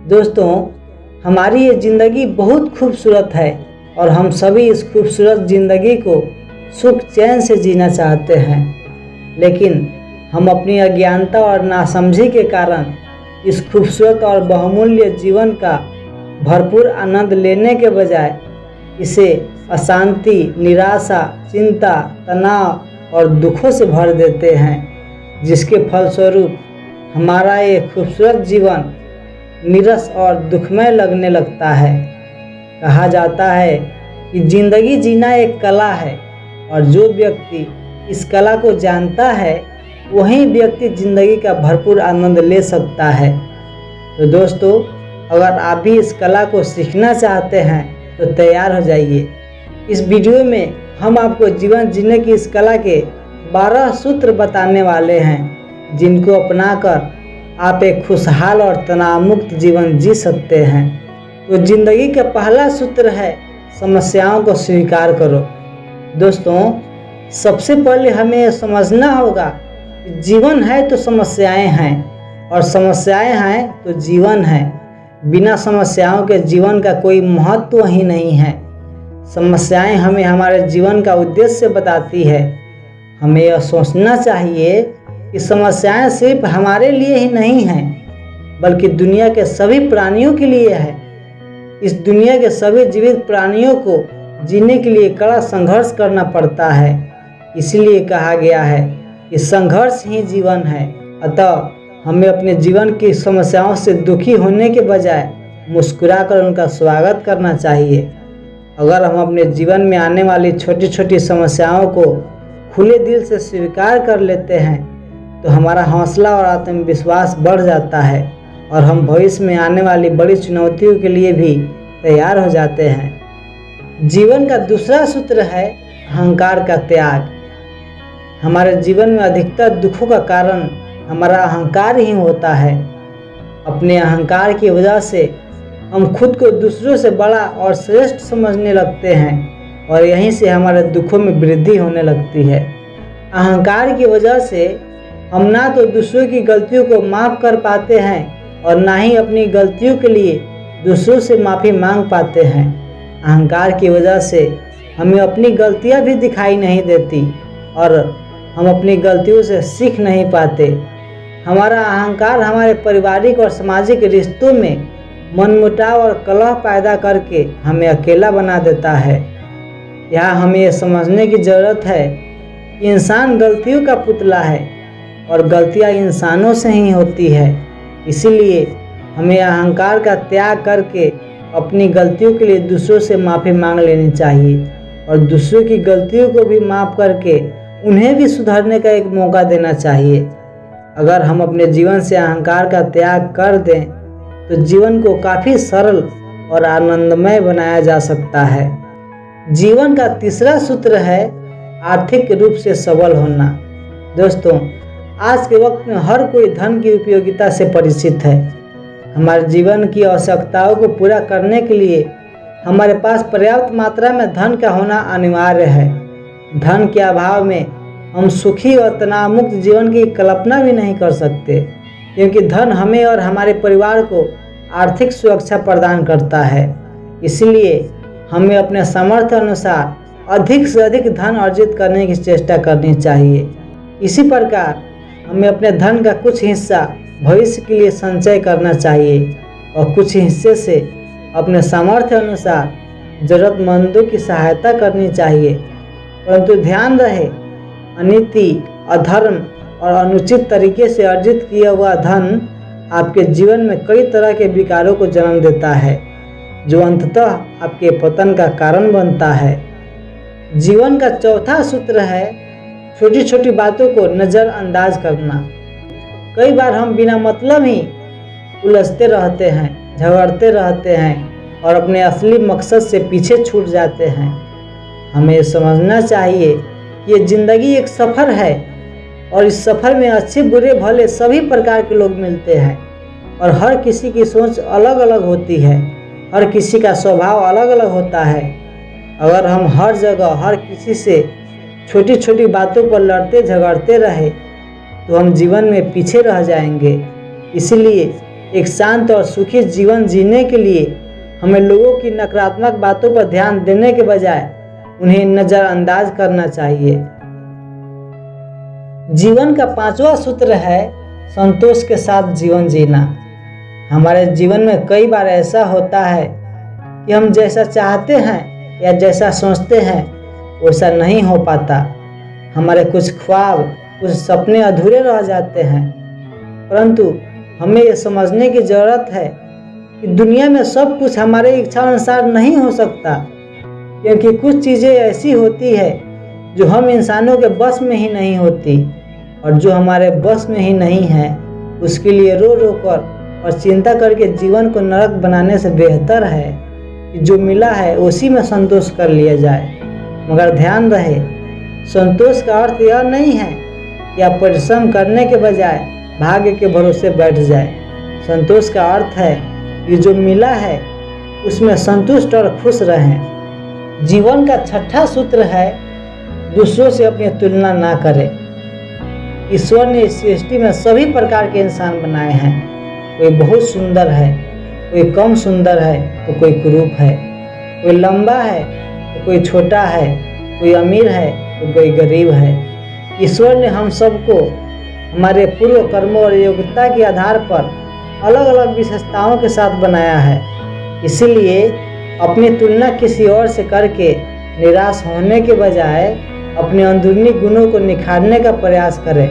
दोस्तों, हमारी ये ज़िंदगी बहुत खूबसूरत है और हम सभी इस खूबसूरत ज़िंदगी को सुख चैन से जीना चाहते हैं, लेकिन हम अपनी अज्ञानता और नासमझी के कारण इस खूबसूरत और बहुमूल्य जीवन का भरपूर आनंद लेने के बजाय इसे अशांति, निराशा, चिंता, तनाव और दुखों से भर देते हैं, जिसके फलस्वरूप हमारा ये खूबसूरत जीवन नीरस और दुखमय लगने लगता है। कहा जाता है कि जिंदगी जीना एक कला है और जो व्यक्ति इस कला को जानता है वही व्यक्ति जिंदगी का भरपूर आनंद ले सकता है। तो दोस्तों, अगर आप भी इस कला को सीखना चाहते हैं तो तैयार हो जाइए। इस वीडियो में हम आपको जीवन जीने की इस कला के 12 सूत्र बताने वाले हैं, जिनको अपनाकर आप एक खुशहाल और तनाव मुक्त जीवन जी सकते हैं। तो जिंदगी का पहला सूत्र है समस्याओं को स्वीकार करो। दोस्तों, सबसे पहले हमें यह समझना होगा कि जीवन है तो समस्याएं हैं और समस्याएं हैं तो जीवन है। बिना समस्याओं के जीवन का कोई महत्व ही नहीं है। समस्याएं हमें हमारे जीवन का उद्देश्य बताती है। हमें यह सोचना चाहिए कि समस्याएं सिर्फ हमारे लिए ही नहीं हैं, बल्कि दुनिया के सभी प्राणियों के लिए है। इस दुनिया के सभी जीवित प्राणियों को जीने के लिए कड़ा संघर्ष करना पड़ता है। इसीलिए कहा गया है कि संघर्ष ही जीवन है। अतः हमें अपने जीवन की समस्याओं से दुखी होने के बजाय मुस्कुराकर उनका स्वागत करना चाहिए। अगर हम अपने जीवन में आने वाली छोटी छोटी समस्याओं को खुले दिल से स्वीकार कर लेते हैं तो हमारा हौसला और आत्मविश्वास बढ़ जाता है और हम भविष्य में आने वाली बड़ी चुनौतियों के लिए भी तैयार हो जाते हैं। जीवन का दूसरा सूत्र है अहंकार का त्याग। हमारे जीवन में अधिकतर दुखों का कारण हमारा अहंकार ही होता है। अपने अहंकार की वजह से हम खुद को दूसरों से बड़ा और श्रेष्ठ समझने लगते हैं और यहीं से हमारे दुखों में वृद्धि होने लगती है। अहंकार की वजह से हम ना तो दूसरों की गलतियों को माफ़ कर पाते हैं और ना ही अपनी गलतियों के लिए दूसरों से माफ़ी मांग पाते हैं। अहंकार की वजह से हमें अपनी गलतियां भी दिखाई नहीं देती और हम अपनी गलतियों से सीख नहीं पाते। हमारा अहंकार हमारे पारिवारिक और सामाजिक रिश्तों में मनमुटाव और कलह पैदा करके हमें अकेला बना देता है। यहाँ हमें यह समझने की ज़रूरत है कि इंसान गलतियों का पुतला है और गलतियाँ इंसानों से ही होती है। इसीलिए हमें अहंकार का त्याग करके अपनी गलतियों के लिए दूसरों से माफ़ी मांग लेनी चाहिए और दूसरों की गलतियों को भी माफ़ करके उन्हें भी सुधरने का एक मौका देना चाहिए। अगर हम अपने जीवन से अहंकार का त्याग कर दें तो जीवन को काफ़ी सरल और आनंदमय बनाया जा सकता है। जीवन का तीसरा सूत्र है आर्थिक रूप से सबल होना। दोस्तों, आज के वक्त में हर कोई धन की उपयोगिता से परिचित है। हमारे जीवन की आवश्यकताओं को पूरा करने के लिए हमारे पास पर्याप्त मात्रा में धन का होना अनिवार्य है। धन के अभाव में हम सुखी और तनाव मुक्त जीवन की कल्पना भी नहीं कर सकते, क्योंकि धन हमें और हमारे परिवार को आर्थिक सुरक्षा प्रदान करता है। इसलिए हमें अपने सामर्थ्य अनुसार अधिक से अधिक धन अर्जित करने की चेष्टा करनी चाहिए। इसी प्रकार हमें अपने धन का कुछ हिस्सा भविष्य के लिए संचय करना चाहिए और कुछ हिस्से से अपने सामर्थ्य अनुसार ज़रूरतमंदों की सहायता करनी चाहिए। परंतु ध्यान रहे, अनीति, अधर्म और अनुचित तरीके से अर्जित किया हुआ धन आपके जीवन में कई तरह के विकारों को जन्म देता है, जो अंततः आपके पतन का कारण बनता है। जीवन का चौथा सूत्र है छोटी छोटी बातों को नज़रअंदाज करना। कई बार हम बिना मतलब ही उलझते रहते हैं, झगड़ते रहते हैं और अपने असली मकसद से पीछे छूट जाते हैं। हमें समझना चाहिए कि ये ज़िंदगी एक सफ़र है और इस सफ़र में अच्छे बुरे भले सभी प्रकार के लोग मिलते हैं और हर किसी की सोच अलग अलग होती है, हर किसी का स्वभाव अलग अलग होता है। अगर हम हर जगह हर किसी से छोटी छोटी बातों पर लड़ते झगड़ते रहे तो हम जीवन में पीछे रह जाएंगे। इसलिए एक शांत और सुखी जीवन जीने के लिए हमें लोगों की नकारात्मक बातों पर ध्यान देने के बजाय उन्हें नज़रअंदाज करना चाहिए। जीवन का 5वां सूत्र है संतोष के साथ जीवन जीना। हमारे जीवन में कई बार ऐसा होता है कि हम जैसा चाहते हैं या जैसा सोचते हैं वैसा नहीं हो पाता। हमारे कुछ ख्वाब, कुछ सपने अधूरे रह जाते हैं। परंतु हमें ये समझने की ज़रूरत है कि दुनिया में सब कुछ हमारे इच्छा अनुसार नहीं हो सकता, क्योंकि कुछ चीज़ें ऐसी होती है जो हम इंसानों के बस में ही नहीं होती, और जो हमारे बस में ही नहीं है उसके लिए रो रो कर और चिंता करके जीवन को नरक बनाने से बेहतर है कि जो मिला है उसी में संतोष कर लिया जाए। मगर ध्यान रहे, संतोष का अर्थ यह नहीं है कि आप परिश्रम करने के बजाय भाग्य के भरोसे बैठ जाए। संतोष का अर्थ है कि जो मिला है उसमें संतुष्ट और खुश रहें। जीवन का 6वां सूत्र है दूसरों से अपनी तुलना ना करें। ईश्वर ने इस सृष्टि में सभी प्रकार के इंसान बनाए हैं। कोई बहुत सुंदर है, कोई कम सुंदर है तो कोई कुरूप है, कोई लंबा है तो कोई छोटा है, कोई अमीर है तो कोई गरीब है। ईश्वर ने हम सबको हमारे पूर्व कर्मों और योग्यता के आधार पर अलग अलग विशेषताओं के साथ बनाया है। इसीलिए अपनी तुलना किसी और से करके निराश होने के बजाय अपने अंदरूनी गुणों को निखारने का प्रयास करें,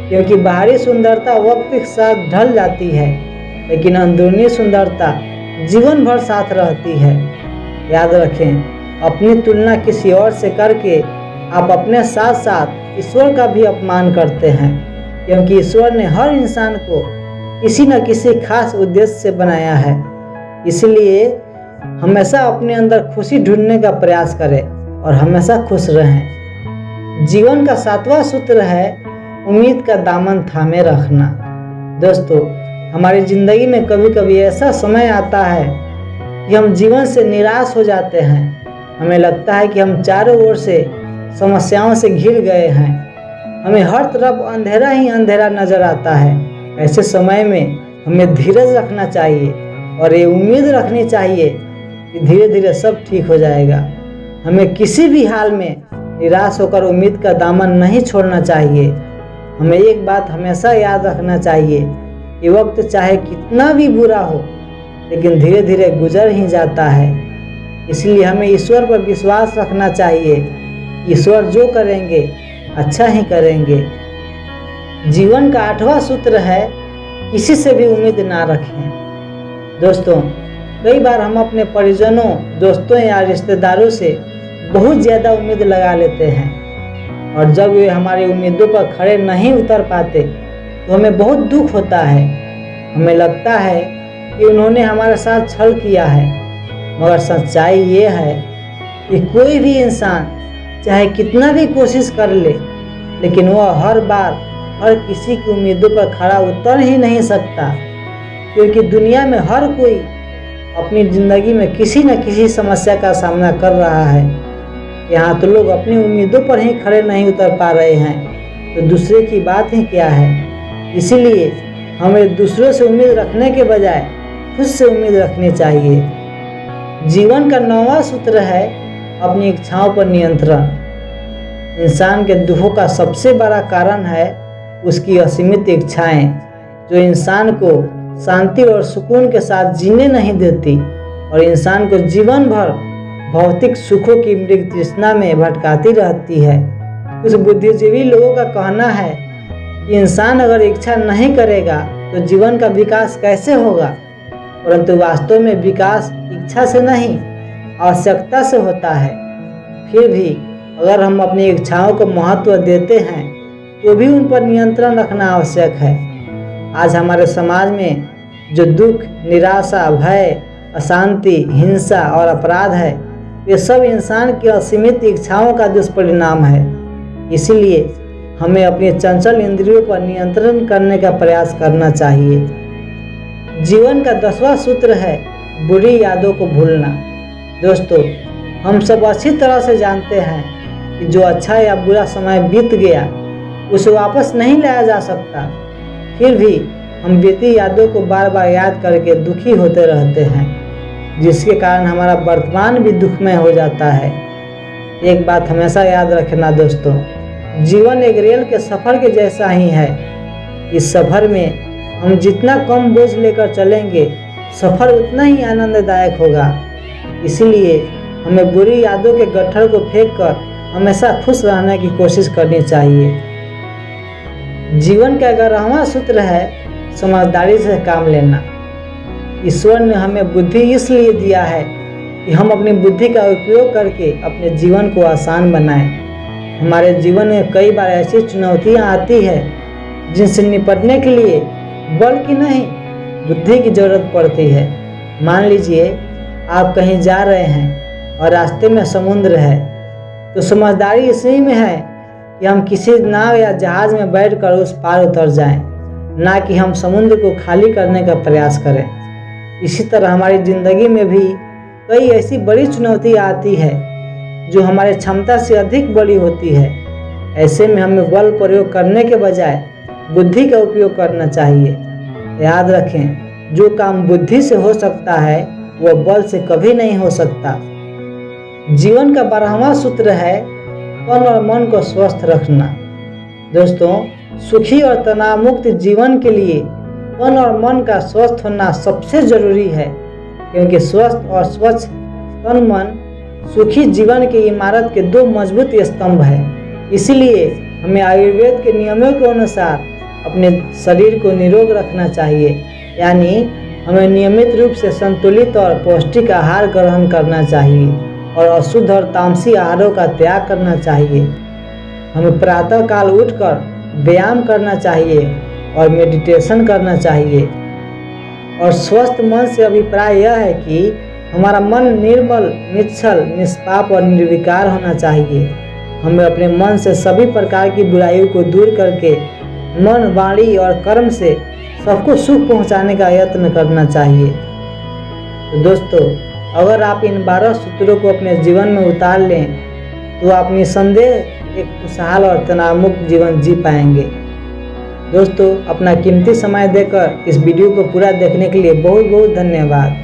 क्योंकि बाहरी सुंदरता वक्त के साथ ढल जाती है, लेकिन अंदरूनी सुंदरता जीवन भर साथ रहती है। याद रखें, अपनी तुलना किसी और से करके आप अपने साथ साथ ईश्वर का भी अपमान करते हैं, क्योंकि ईश्वर ने हर इंसान को किसी न किसी खास उद्देश्य से बनाया है। इसलिए हमेशा अपने अंदर खुशी ढूंढने का प्रयास करें और हमेशा खुश रहें। जीवन का 7वां सूत्र है उम्मीद का दामन थामे रखना। दोस्तों, हमारी ज़िंदगी में कभी कभी ऐसा समय आता है कि हम जीवन से निराश हो जाते हैं। हमें लगता है कि हम चारों ओर से समस्याओं से घिर गए हैं। हमें हर तरफ अंधेरा ही अंधेरा नजर आता है। ऐसे समय में हमें धीरज रखना चाहिए और ये उम्मीद रखनी चाहिए कि धीरे धीरे सब ठीक हो जाएगा। हमें किसी भी हाल में निराश होकर उम्मीद का दामन नहीं छोड़ना चाहिए। हमें एक बात हमेशा याद रखना चाहिए कि वक्त चाहे कितना भी बुरा हो, लेकिन धीरे धीरे गुजर ही जाता है। इसलिए हमें ईश्वर पर विश्वास रखना चाहिए। ईश्वर जो करेंगे अच्छा ही करेंगे। जीवन का 8वां सूत्र है किसी से भी उम्मीद ना रखें। दोस्तों, कई बार हम अपने परिजनों, दोस्तों या रिश्तेदारों से बहुत ज़्यादा उम्मीद लगा लेते हैं, और जब वे हमारी उम्मीदों पर खड़े नहीं उतर पाते तो हमें बहुत दुख होता है। हमें लगता है कि उन्होंने हमारे साथ छल किया है, मगर सच्चाई ये है कि कोई भी इंसान चाहे कितना भी कोशिश कर ले, लेकिन वह हर बार हर किसी की उम्मीदों पर खड़ा उतर ही नहीं सकता, क्योंकि दुनिया में हर कोई अपनी ज़िंदगी में किसी न किसी समस्या का सामना कर रहा है। यहाँ तो लोग अपनी उम्मीदों पर ही खड़े नहीं उतर पा रहे हैं, तो दूसरे की बात ही क्या है। इसीलिए हमें दूसरों से उम्मीद रखने के बजाय खुद से उम्मीद रखनी चाहिए। जीवन का 9वां सूत्र है अपनी इच्छाओं पर नियंत्रण। इंसान के दुखों का सबसे बड़ा कारण है उसकी असीमित इच्छाएं, जो इंसान को शांति और सुकून के साथ जीने नहीं देती और इंसान को जीवन भर भौतिक सुखों की मृग तृष्णा में भटकाती रहती है। कुछ बुद्धिजीवी लोगों का कहना है कि इंसान अगर इच्छा नहीं करेगा तो जीवन का विकास कैसे होगा, परंतु वास्तव में विकास इच्छा से नहीं, आवश्यकता से होता है। फिर भी अगर हम अपनी इच्छाओं को महत्व देते हैं तो भी उन पर नियंत्रण रखना आवश्यक है। आज हमारे समाज में जो दुख, निराशा, भय, अशांति, हिंसा और अपराध है, ये सब इंसान की असीमित इच्छाओं का दुष्परिणाम है। इसीलिए हमें अपनी चंचल इंद्रियों पर नियंत्रण करने का प्रयास करना चाहिए। जीवन का 10वां सूत्र है बुरी यादों को भूलना। दोस्तों, हम सब अच्छी तरह से जानते हैं कि जो अच्छा या बुरा समय बीत गया उसे वापस नहीं लाया जा सकता। फिर भी हम बीती यादों को बार बार याद करके दुखी होते रहते हैं, जिसके कारण हमारा वर्तमान भी दुखमय हो जाता है। एक बात हमेशा याद रखना दोस्तों, जीवन एक रेल के सफ़र के जैसा ही है। इस सफ़र में हम जितना कम बोझ लेकर चलेंगे, सफ़र उतना ही आनंददायक होगा। इसलिए हमें बुरी यादों के गट्ठर को फेंक कर हमेशा खुश रहने की कोशिश करनी चाहिए। जीवन का 11वां सूत्र है समझदारी से काम लेना। ईश्वर ने हमें बुद्धि इसलिए दिया है कि हम अपनी बुद्धि का उपयोग करके अपने जीवन को आसान बनाएं। हमारे जीवन में कई बार ऐसी चुनौतियां आती है जिनसे निपटने के लिए बल की नहीं बुद्धि की जरूरत पड़ती है। मान लीजिए आप कहीं जा रहे हैं और रास्ते में समुद्र है, तो समझदारी इसी में है कि हम किसी नाव या जहाज़ में बैठकर उस पार उतर जाएं, ना कि हम समुद्र को खाली करने का प्रयास करें। इसी तरह हमारी ज़िंदगी में भी कई ऐसी बड़ी चुनौतियाँ आती है जो हमारे क्षमता से अधिक बड़ी होती है। ऐसे में हमें बल प्रयोग करने के बजाय बुद्धि का उपयोग करना चाहिए। याद रखें, जो काम बुद्धि से हो सकता है वह बल से कभी नहीं हो सकता। जीवन का 12वां सूत्र है तन और मन को स्वस्थ रखना। दोस्तों, सुखी और तनाव मुक्त जीवन के लिए तन और मन का स्वस्थ होना सबसे जरूरी है, क्योंकि स्वस्थ और स्वच्छ तन मन सुखी जीवन की इमारत के 2 मजबूत स्तंभ हैं। इसलिए हमें आयुर्वेद के नियमों के अनुसार अपने शरीर को निरोग रखना चाहिए, यानी हमें नियमित रूप से संतुलित और पौष्टिक आहार ग्रहण करना चाहिए और अशुद्ध और तामसी आहारों का त्याग करना चाहिए। हमें प्रातःकाल उठकर व्यायाम करना चाहिए और मेडिटेशन करना चाहिए। और स्वस्थ मन से अभिप्राय यह है कि हमारा मन निर्मल, निश्चल, निष्पाप और निर्विकार होना चाहिए। हमें अपने मन से सभी प्रकार की बुराइयों को दूर करके मन, वाणी और कर्म से सबको सुख पहुंचाने का यत्न करना चाहिए। तो दोस्तों, अगर आप इन 12 सूत्रों को अपने जीवन में उतार लें तो आप निसंदेह एक खुशहाल और तनावमुक्त जीवन जी पाएंगे। दोस्तों, अपना कीमती समय देकर इस वीडियो को पूरा देखने के लिए बहुत बहुत धन्यवाद।